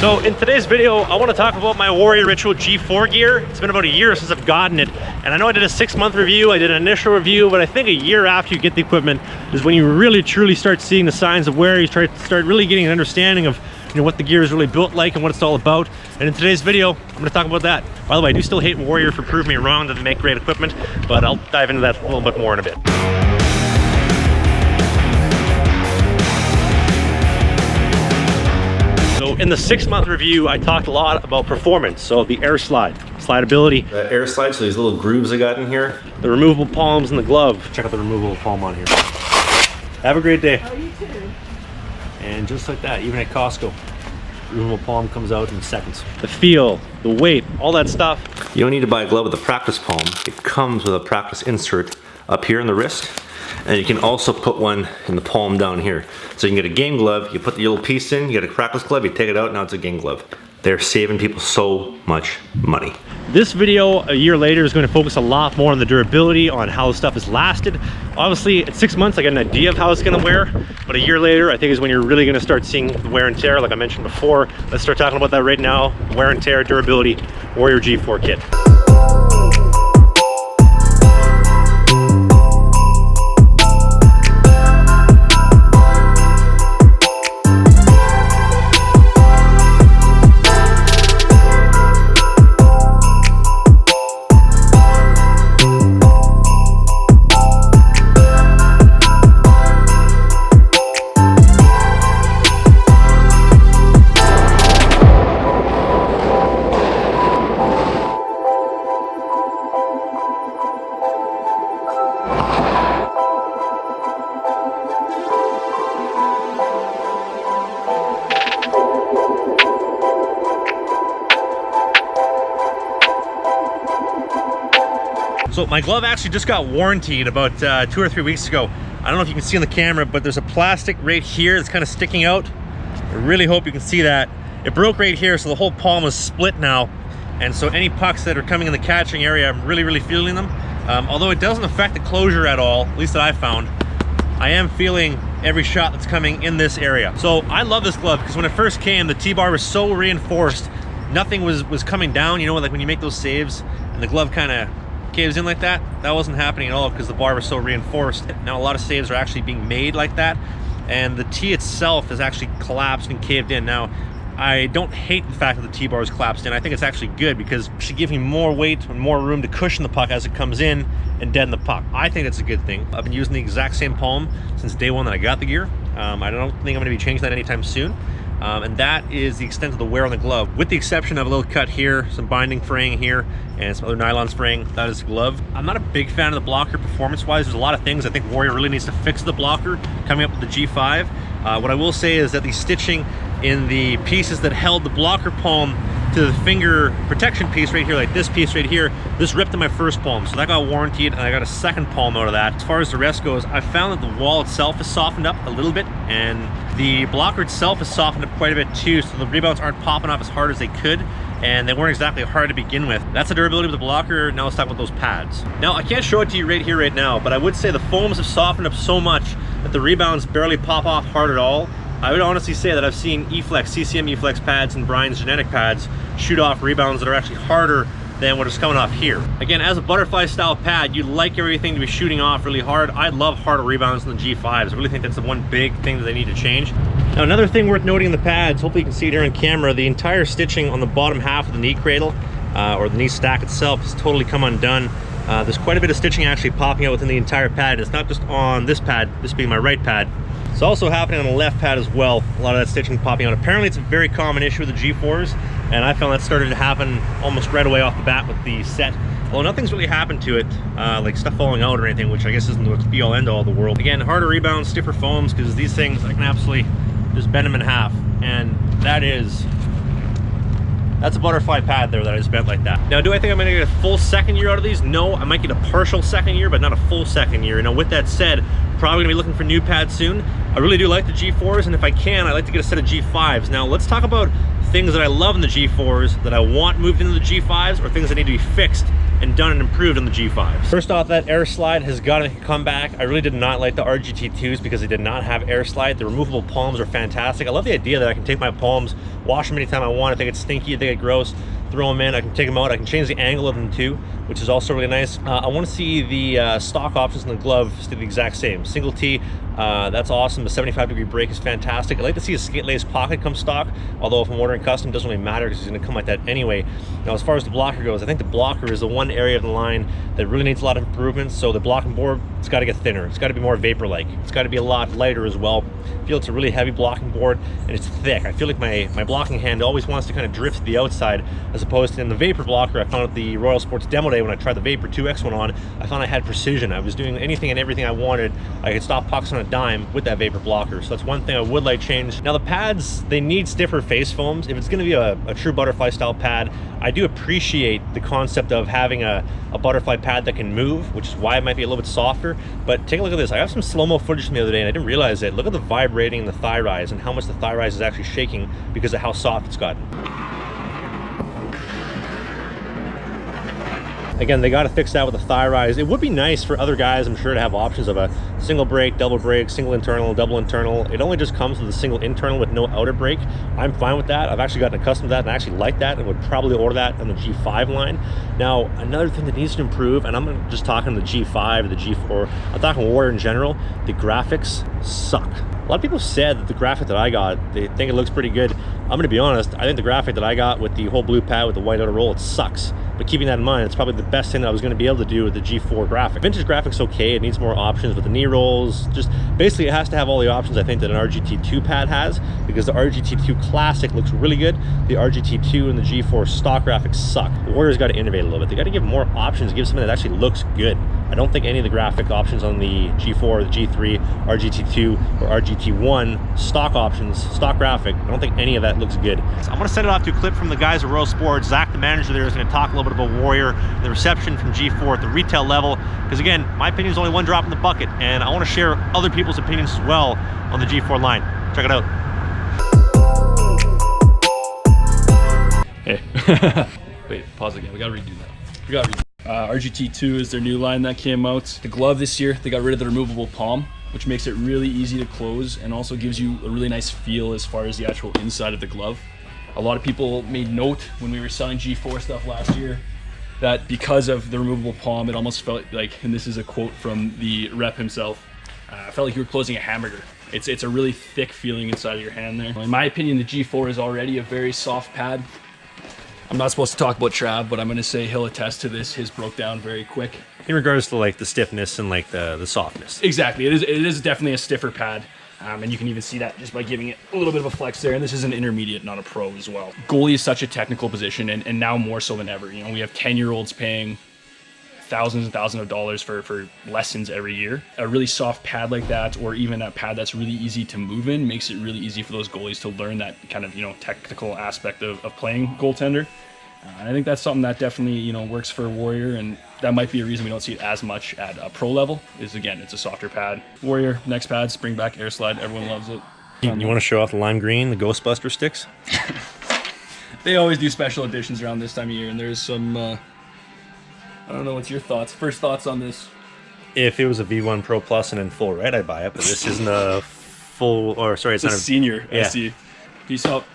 So in today's video, I want to talk about my Warrior Ritual G4 gear. It's been about a year since I've gotten it, and I know I did a 6-month review, I did an initial review, but I think a year after you get the equipment is when you really truly start seeing the signs of wear. You start really getting an understanding of what the gear is really built like and what it's all about. And in today's video, I'm going to talk about that. By the way, I do still hate Warrior for proving me wrong that they make great equipment, but I'll dive into that a little bit more in a bit. So in the 6-month review, I talked a lot about performance. So the air slide, slidability. The air slide, so these little grooves I got in here. The removable palms in the glove. Check out the removable palm on here. Have a great day. Oh, you too. And just like that, even at Costco, removable palm comes out in seconds. The feel, the weight, all that stuff. You don't need to buy a glove with a practice palm. It comes with a practice insert up here in the wrist. And you can also put one in the palm down here. So you can get a game glove, you put the little piece in, you get a practice glove, you take it out, now it's a game glove. They're saving people so much money. This video a year later is going to focus a lot more on the durability, on how stuff has lasted. Obviously at 6 months I got an idea of how it's going to wear, but a year later I think is when you're really going to start seeing the wear and tear like I mentioned before. Let's start talking about that right now. Wear and tear, durability, Warrior G4 kit. So my glove actually just got warrantied about 2 or 3 weeks ago. I don't know if you can see on the camera, but there's a plastic right here that's kind of sticking out. I really hope you can see that. It broke right here, so the whole palm is split now. And so any pucks that are coming in the catching area, I'm really feeling them. Although it doesn't affect the closure at all, at least that I found, I am feeling every shot that's coming in this area. So I love this glove because when it first came, the T-bar was so reinforced. Nothing was coming down, like when you make those saves and the glove kind of caves in like that. That wasn't happening at all because the bar was so reinforced. Now a lot of saves are actually being made like that, and the T itself is actually collapsed and caved in. Now I don't hate the fact that the T-bar is collapsed in. I think it's actually good because it should give me more weight and more room to cushion the puck as it comes in and deaden the puck. I think that's a good thing. I've been using the exact same palm since day one that I got the gear. I don't think I'm going to be changing that anytime soon. And that is the extent of the wear on the glove, with the exception of a little cut here, some binding fraying here, and some other nylon fraying. That is the glove. I'm not a big fan of the blocker performance-wise. There's a lot of things I think Warrior really needs to fix the blocker coming up with the G5. What I will say is that the stitching in the pieces that held the blocker palm to the finger protection piece right here, like this piece right here, this ripped in my first palm, so that got warrantied, and I got a second palm out of that. As far as the rest goes, I found that the wall itself is softened up a little bit, and the blocker itself is softened up quite a bit too, so the rebounds aren't popping off as hard as they could, and they weren't exactly hard to begin with. That's the durability of the blocker. Now let's talk about those pads. Now I can't show it to you right here right now, but I would say the foams have softened up so much that the rebounds barely pop off hard at all. I would honestly say that I've seen E-Flex, CCM E-Flex pads and Brian's Genetic pads shoot off rebounds that are actually harder than what is coming off here. Again, as a butterfly style pad, you'd like everything to be shooting off really hard. I love harder rebounds than the G5s. I really think that's the one big thing that they need to change. Now another thing worth noting in the pads, hopefully you can see it here on camera, the entire stitching on the bottom half of the knee cradle, or the knee stack itself, has totally come undone. There's quite a bit of stitching actually popping out within the entire pad. It's not just on this pad, this being my right pad. It's also happening on the left pad as well. A lot of that stitching popping out. Apparently it's a very common issue with the G4s, and I found that started to happen almost right away off the bat with the set. Although nothing's really happened to it, like stuff falling out or anything, which I guess isn't the be all end all of the world. Again, harder rebounds, stiffer foams, because these things I can absolutely just bend them in half, and that's a butterfly pad there that I just bent like that. Now, do I think I'm gonna get a full second year out of these? No, I might get a partial second year, but not a full second year. Now, with that said, probably gonna be looking for new pads soon. I really do like the G4s, and if I can, I like to get a set of G5s. Now, let's talk about things that I love in the G4s that I want moved into the G5s, or things that need to be fixed and done and improved on the G5s. First off, that air slide has got to come back. I really did not like the RGT2s because they did not have air slide. The removable palms are fantastic. I love the idea that I can take my palms, wash them anytime I want. If they get stinky, if they get gross, throw them in, I can take them out, I can change the angle of them too, which is also really nice. I want to see the stock options in the glove stay the exact same. Single T, that's awesome. The 75-degree brake is fantastic. I'd like to see a skate lace pocket come stock, although if I'm ordering custom, it doesn't really matter because it's going to come like that anyway. Now, as far as the blocker goes, I think the blocker is the one area of the line that really needs a lot of improvements. So the blocking board, it's got to get thinner. It's got to be more vapor-like. It's got to be a lot lighter as well. I feel it's a really heavy blocking board and it's thick. I feel like my blocking hand always wants to kind of drift to the outside, as opposed to in the Vapor blocker I found at the Royal Sports Demo Day when I tried the Vapor 2X one on. I found I had precision. I was doing anything and everything I wanted. I could stop pucks on a dime with that Vapor blocker. So that's one thing I would like changed. Now the pads, they need stiffer face foams. If it's going to be a true butterfly style pad, I do appreciate the concept of having a butterfly pad that can move, which is why it might be a little bit softer. But take a look at this. I have some slow-mo footage from the other day and I didn't realize it. Look at the vibrating in the thigh rise and how much the thigh rise is actually shaking because of how soft it's gotten. Again, they got to fix that with the thigh rise. It would be nice for other guys, I'm sure, to have options of a single brake, double brake, single internal, double internal. It only just comes with a single internal with no outer brake. I'm fine with that. I've actually gotten accustomed to that and I actually like that and would probably order that on the G5 line. Now, another thing that needs to improve, and I'm not just talking the G5 or the G4, I'm talking Warrior in general, the graphics suck. A lot of people said that the graphic that I got, they think it looks pretty good. I'm gonna be honest, I think the graphic that I got with the whole blue pad with the white outer roll, it sucks. But keeping that in mind, it's probably the best thing that I was gonna be able to do with the G4 graphic. Vintage graphics okay, it needs more options with the knee rolls. Just basically it has to have all the options I think that an RGT2 pad has, because the RGT2 Classic looks really good. The RGT2 and the G4 stock graphics suck. The Warrior's gotta innovate a little bit. They gotta give more options, give something that actually looks good. I don't think any of the graphic options on the G4, the G3, RGT2, or RGT1 stock options, stock graphic, I don't think any of that looks good. So I'm gonna send it off to a clip from the guys at Royal Sports. Zach, the manager there, is gonna talk a little bit about Warrior, the reception from G4 at the retail level, because again, my opinion is only one drop in the bucket, and I wanna share other people's opinions as well on the G4 line. Check it out. Hey, wait, pause again, we gotta redo that. RGT2 is their new line that came out. The glove this year, they got rid of the removable palm, which makes it really easy to close and also gives you a really nice feel as far as the actual inside of the glove. A lot of people made note when we were selling G4 stuff last year that because of the removable palm, it almost felt like, and this is a quote from the rep himself, felt like you were closing a hamburger. It's a really thick feeling inside of your hand there. In my opinion, the G4 is already a very soft pad. I'm not supposed to talk about Trav, but I'm gonna say he'll attest to this. His broke down very quick. In regards to like the stiffness and like the softness. Exactly, it is definitely a stiffer pad. And you can even see that just by giving it a little bit of a flex there. And this is an intermediate, not a pro as well. Goalie is such a technical position, and now more so than ever. You know, we have 10-year-olds paying thousands and thousands of dollars for lessons every year. A really soft pad like that, or even a pad that's really easy to move in, makes it really easy for those goalies to learn that kind of, you know, technical aspect of playing goaltender. I think that's something that definitely, you know, works for Warrior, and that might be a reason we don't see it as much at a pro level, is again, it's a softer pad. Warrior, next pad, spring back air slide, everyone loves it. You want to show off the lime green, the Ghostbuster sticks? They always do special editions around this time of year, and there's some, I don't know, what's your thoughts? First thoughts on this? If it was a V1 Pro Plus and in full red, I'd buy it, but this isn't a full, or sorry, it's a not a senior, yeah. SE. Peace out.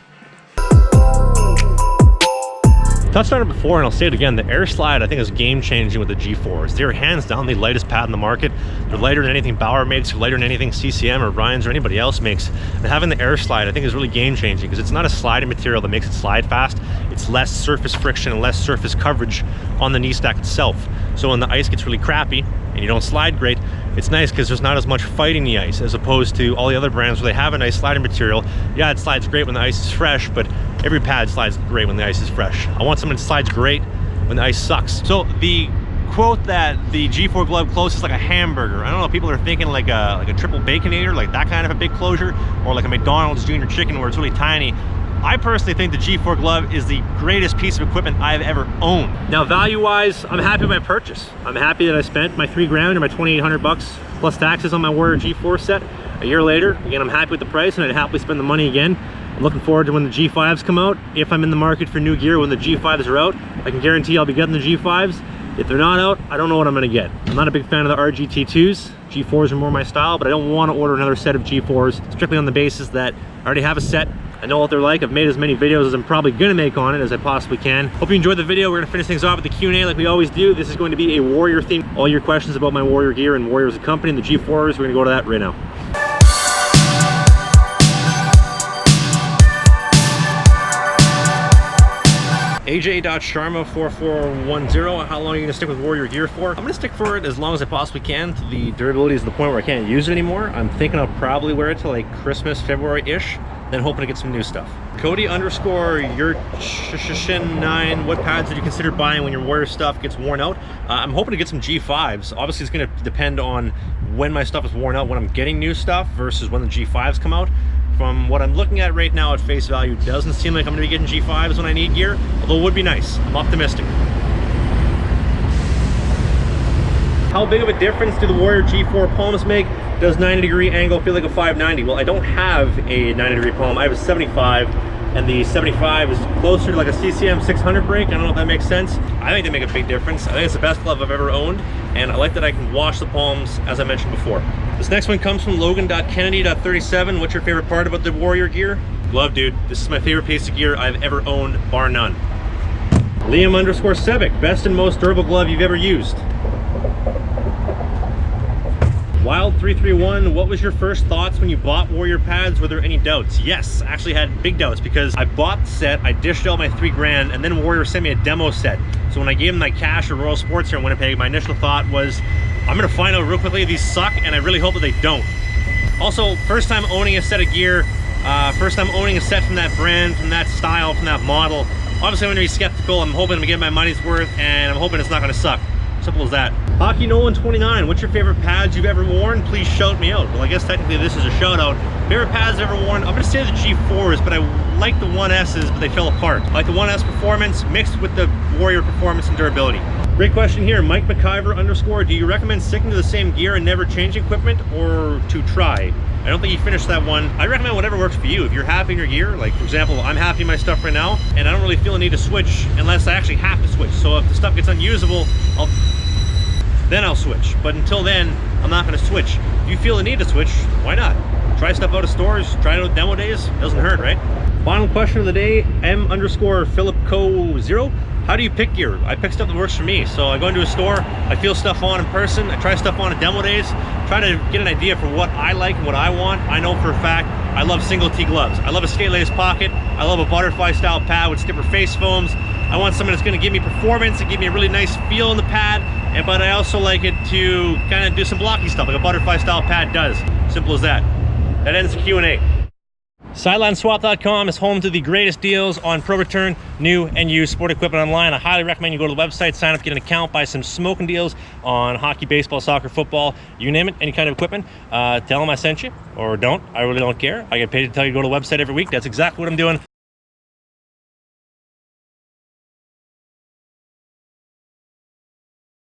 Touched on it before and I'll say it again, the air slide I think is game changing with the G4s. They're hands down the lightest pad in the market. They're lighter than anything Bauer makes, or lighter than anything CCM or Ryan's or anybody else makes. And having the air slide I think is really game changing, because it's not a sliding material that makes it slide fast. It's less surface friction and less surface coverage on the knee stack itself. So when the ice gets really crappy and you don't slide great, it's nice because there's not as much fighting the ice as opposed to all the other brands where they have a nice sliding material. Yeah, it slides great when the ice is fresh, but every pad slides great when the ice is fresh. I want something that slides great when the ice sucks. So the quote that the G4 glove closes like a hamburger, I don't know, people are thinking like a triple baconator, like that kind of a big closure, or like a McDonald's Junior Chicken where it's really tiny. I personally think the G4 glove is the greatest piece of equipment I've ever owned. Now value-wise, I'm happy with my purchase. I'm happy that I spent my $3,000 or my $2,800 plus taxes on my Warrior G4 set. A year later, again, I'm happy with the price and I'd happily spend the money again. I'm looking forward to when the G5s come out. If I'm in the market for new gear when the G5s are out, I can guarantee I'll be getting the G5s. If they're not out, I don't know what I'm gonna get. I'm not a big fan of the RGT2s. G4s are more my style, but I don't want to order another set of G4s strictly on the basis that I already have a set. I know what they're like. I've made as many videos as I'm probably gonna make on it as I possibly can. Hope you enjoyed the video. We're gonna finish things off with the Q&A like we always do. This is going to be a Warrior theme. All your questions about my Warrior gear and Warrior as a company and the G4s, we're gonna go to that right now. AJ.Sharma4410, how long are you gonna stick with Warrior gear for? I'm gonna stick for it as long as I possibly can. The durability is to the point where I can't use it anymore. I'm thinking I'll probably wear it till like Christmas, February-ish, then hoping to get some new stuff. Cody_your9, what pads did you consider buying when your Warrior stuff gets worn out? I'm hoping to get some G5s. Obviously, it's gonna depend on when my stuff is worn out, when I'm getting new stuff versus when the G5s come out. From what I'm looking at right now at face value, doesn't seem like I'm gonna be getting G5s when I need gear, although it would be nice. I'm optimistic. How big of a difference do the Warrior G4 palms make? Does 90-degree angle feel like a 590? Well, I don't have a 90-degree palm. I have a 75, and the 75 is closer to like a CCM 600 brake. I don't know if that makes sense. I think they make a big difference. I think it's the best glove I've ever owned, and I like that I can wash the palms, as I mentioned before. This next one comes from Logan.Kennedy.37. What's your favorite part about the Warrior gear? Glove, dude. This is my favorite piece of gear I've ever owned, bar none. Liam_Sebic, best and most durable glove you've ever used. Wild331, what was your first thoughts when you bought Warrior pads? Were there any doubts? Yes, I actually had big doubts because I bought the set, I dished out my $3,000, and then Warrior sent me a demo set. So when I gave them my cash at Royal Sports here in Winnipeg, my initial thought was, I'm gonna find out real quickly if these suck, and I really hope that they don't. Also, first time owning a set of gear, first time owning a set from that brand, from that style, from that model. Obviously I'm gonna be skeptical. I'm hoping to get my money's worth, and I'm hoping it's not gonna suck. Simple as that. Hockey Nolan 29, what's your favorite pads you've ever worn? Please shout me out. Well, I guess technically this is a shout out. Favorite pads I've ever worn? I'm gonna say the G4s, but I like the 1Ss, but they fell apart. I like the 1S performance mixed with the Warrior performance and durability. Great question here, Mike McIver_, do you recommend sticking to the same gear and never change equipment, or to try? I don't think you finished that one. I recommend whatever works for you. If you're happy in your gear, like for example, I'm happy in my stuff right now, and I don't really feel a need to switch unless I actually have to switch. So if the stuff gets unusable, then I'll switch. But until then, I'm not gonna switch. If you feel the need to switch, why not? Try stuff out of stores, try it out demo days, doesn't hurt, right? Final question of the day, M_PhilipCo0. How do you pick gear? I pick stuff that works for me. So I go into a store, I feel stuff on in person, I try stuff on at demo days, try to get an idea for what I like and what I want. I know for a fact, I love single T gloves. I love a skate lace pocket. I love a butterfly style pad with stiffer face foams. I want something that's gonna give me performance and give me a really nice feel in the pad, but I also like it to kind of do some blocky stuff like a butterfly style pad does. Simple as that. That ends the Q&A. SidelineSwap.com is home to the greatest deals on pro return, new and used sport equipment online. I highly recommend you go to the website, sign up, get an account, buy some smoking deals on hockey, baseball, soccer, football, you name it, any kind of equipment. Tell them I sent you, or don't. I really don't care. I get paid to tell you to go to the website every week. That's exactly what I'm doing.